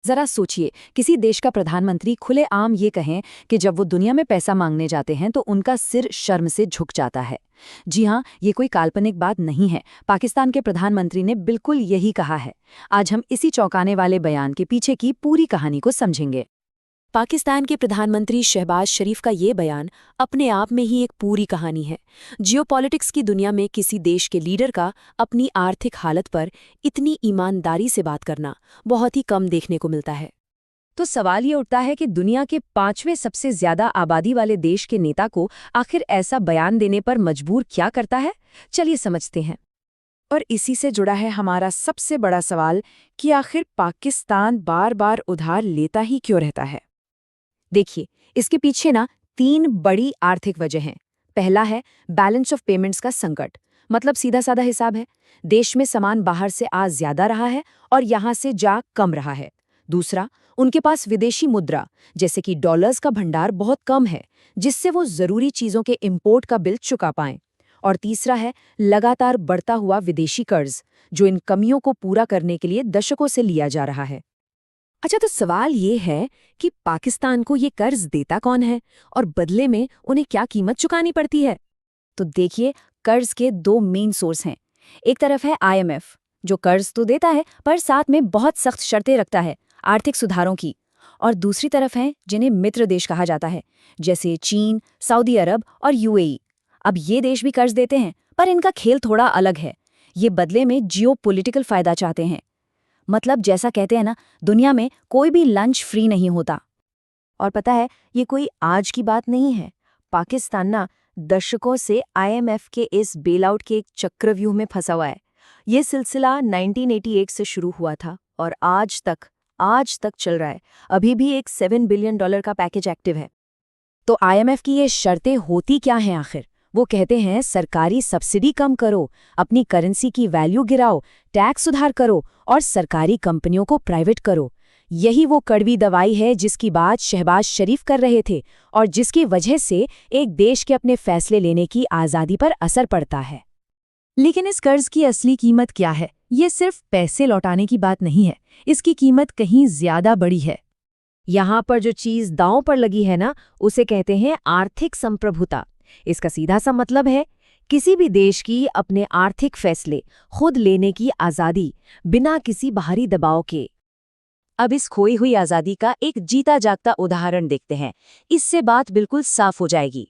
जरा सोचिए, किसी देश का प्रधानमंत्री खुलेआम ये कहें कि जब वो दुनिया में पैसा मांगने जाते हैं तो उनका सिर शर्म से झुक जाता है। जी हाँ, ये कोई काल्पनिक बात नहीं है। पाकिस्तान के प्रधानमंत्री ने बिल्कुल यही कहा है। आज हम इसी चौंकाने वाले बयान के पीछे की पूरी कहानी को समझेंगे। पाकिस्तान के प्रधानमंत्री शहबाज शरीफ का ये बयान अपने आप में ही एक पूरी कहानी है। जियोपॉलिटिक्स की दुनिया में किसी देश के लीडर का अपनी आर्थिक हालत पर इतनी ईमानदारी से बात करना बहुत ही कम देखने को मिलता है। तो सवाल ये उठता है कि दुनिया के 5वें सबसे ज्यादा आबादी वाले देश के नेता को आखिर ऐसा बयान देने पर मजबूर क्या करता है? चलिए समझते हैं। और इसी से जुड़ा है हमारा सबसे बड़ा सवाल कि आखिर पाकिस्तान बार बार उधार लेता ही क्यों रहता है। देखिए, इसके पीछे ना 3 बड़ी आर्थिक वजह हैं। पहला है बैलेंस ऑफ पेमेंट्स का संकट। मतलब सीधा साधा हिसाब है, देश में सामान बाहर से आ ज्यादा रहा है और यहाँ से जा कम रहा है। दूसरा, उनके पास विदेशी मुद्रा जैसे कि डॉलर्स का भंडार बहुत कम है, जिससे वो जरूरी चीजों के इंपोर्ट का बिल चुका पाएं। और तीसरा है लगातार बढ़ता हुआ विदेशी कर्ज, जो इन कमियों को पूरा करने के लिए दशकों से लिया जा रहा है। अच्छा, तो सवाल ये है कि पाकिस्तान को ये कर्ज देता कौन है और बदले में उन्हें क्या कीमत चुकानी पड़ती है? तो देखिए, कर्ज के 2 मेन सोर्स हैं। एक तरफ है IMF, जो कर्ज तो देता है पर साथ में बहुत सख्त शर्तें रखता है आर्थिक सुधारों की। और दूसरी तरफ हैं जिन्हें मित्र देश कहा जाता है, जैसे चीन, सऊदी अरब और UAE। अब ये देश भी कर्ज देते हैं, पर इनका खेल थोड़ा अलग है। ये बदले में जियोपॉलिटिकल फायदा चाहते हैं। मतलब जैसा कहते हैं ना, दुनिया में कोई भी लंच फ्री नहीं होता। और पता है, ये कोई आज की बात नहीं है। पाकिस्तान ना दशकों से IMF के इस बेलआउट के एक चक्रव्यूह में फंसा हुआ है। ये सिलसिला 1988 से शुरू हुआ था और आज तक चल रहा है। अभी भी एक $7 बिलियन का पैकेज एक्टिव है। तो IMF की ये शर्तें होती क्या हैं आखिर? वो कहते हैं सरकारी सब्सिडी कम करो, अपनी करेंसी की वैल्यू गिराओ, टैक्स सुधार करो और सरकारी कंपनियों को प्राइवेट करो। यही वो कड़वी दवाई है जिसकी बात शहबाज शरीफ कर रहे थे और जिसकी वजह से एक देश के अपने फैसले लेने की आज़ादी पर असर पड़ता है। लेकिन इस कर्ज की असली कीमत क्या है? ये सिर्फ पैसे लौटाने की बात नहीं है, इसकी कीमत कहीं ज्यादा बड़ी है। यहाँ पर जो चीज दांव पर लगी है ना, उसे कहते हैं आर्थिक संप्रभुता। इसका सीधा सा मतलब है किसी भी देश की अपने आर्थिक फैसले खुद लेने की आज़ादी, बिना किसी बाहरी दबाव के। अब इस खोई हुई आज़ादी का एक जीता जागता उदाहरण देखते हैं, इससे बात बिल्कुल साफ हो जाएगी।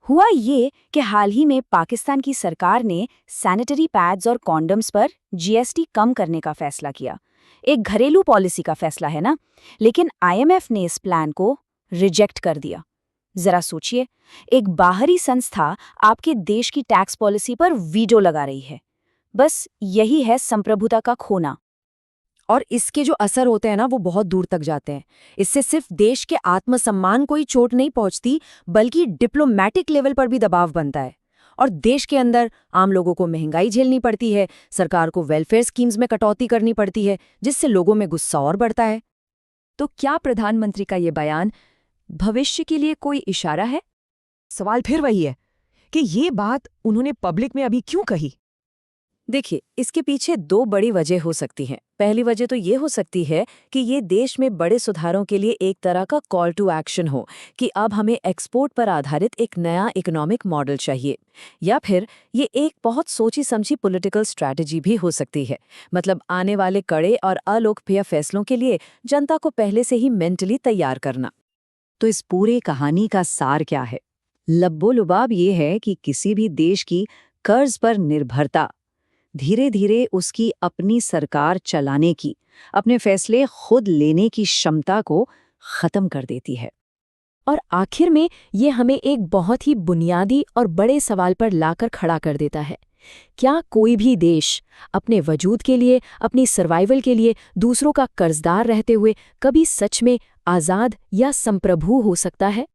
हुआ ये कि हाल ही में पाकिस्तान की सरकार ने सैनिटरी पैड्स और कॉन्डम्स पर GST कम करने का फैसला किया। एक घरेलू पॉलिसी का फैसला है ना, लेकिन IMF ने इस प्लान को रिजेक्ट कर दिया। जरा सोचिए, एक बाहरी संस्था आपके देश की टैक्स पॉलिसी पर वीटो लगा रही है। बस यही है संप्रभुता का खोना। और इसके जो असर होते हैं ना, वो बहुत दूर तक जाते हैं। इससे सिर्फ देश के आत्मसम्मान को ही चोट नहीं पहुंचती, बल्कि डिप्लोमैटिक लेवल पर भी दबाव बनता है। और देश के अंदर आम लोगों को महंगाई झेलनी पड़ती है, सरकार को वेलफेयर स्कीम्स में कटौती करनी पड़ती है, जिससे लोगों में गुस्सा और बढ़ता है। तो क्या प्रधानमंत्री का ये बयान भविष्य के लिए कोई इशारा है? सवाल फिर वही है कि ये बात उन्होंने पब्लिक में अभी क्यों कही। देखिए, इसके पीछे 2 बड़ी वजह हो सकती हैं। पहली वजह तो ये हो सकती है कि ये देश में बड़े सुधारों के लिए एक तरह का कॉल टू एक्शन हो कि अब हमें एक्सपोर्ट पर आधारित एक नया इकोनॉमिक मॉडल चाहिए। या फिर ये एक बहुत सोची समझी पॉलिटिकल स्ट्रैटेजी भी हो सकती है। मतलब आने वाले कड़े और अलोकप्रिय फैसलों के लिए जनता को पहले से ही मेंटली तैयार करना। तो इस पूरे कहानी का सार क्या है? लब्बो-लुबाब ये है कि किसी भी देश की कर्ज पर निर्भरता धीरे धीरे उसकी अपनी सरकार चलाने की, अपने फैसले खुद लेने की क्षमता को खत्म कर देती है। और आखिर में ये हमें एक बहुत ही बुनियादी और बड़े सवाल पर लाकर खड़ा कर देता है। क्या कोई भी देश अपने वजूद के लिए, अपनी सर्वाइवल के लिए दूसरों का कर्जदार रहते हुए कभी सच में आज़ाद या संप्रभु हो सकता है?